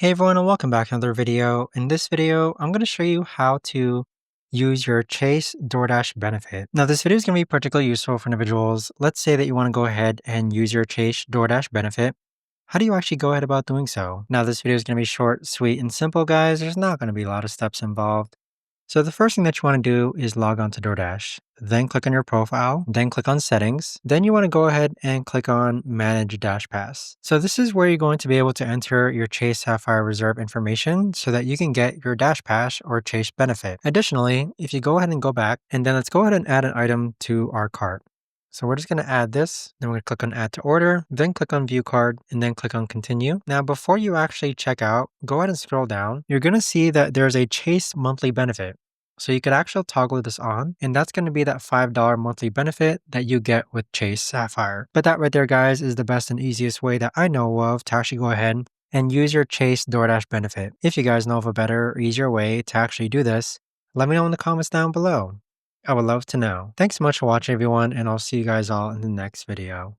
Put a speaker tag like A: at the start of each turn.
A: Hey everyone, and welcome back to another video. In this video, I'm going to show you how to use your Chase DoorDash benefit. Now, this video is going to be particularly useful for individuals. Let's say that you want to go ahead and use your Chase DoorDash benefit. How do you actually go ahead about doing so? Now, this video is going to be short, sweet, and simple, guys. There's not going to be a lot of steps involved. So the first thing that you want to do is log on to DoorDash. Then click on your profile, then click on settings. Then you want to go ahead and click on manage DashPass. So this is where you're going to be able to enter your Chase Sapphire Reserve information so that you can get your DashPass or Chase benefit. Additionally, if you go ahead and go back, and then let's go ahead and add an item to our cart. So we're just going to add this, then we're going to click on add to order, then click on view card, and then click on continue. Now, before you actually check out, go ahead and scroll down. You're going to see that there's a Chase monthly benefit. So you could actually toggle this on, and that's going to be that $5 monthly benefit that you get with Chase Sapphire. But that right there, guys, is the best and easiest way that I know of to actually go ahead and use your Chase DoorDash benefit. If you guys know of a better or easier way to actually do this, let me know in the comments down below. I would love to know. Thanks so much for watching, everyone, and I'll see you guys all in the next video.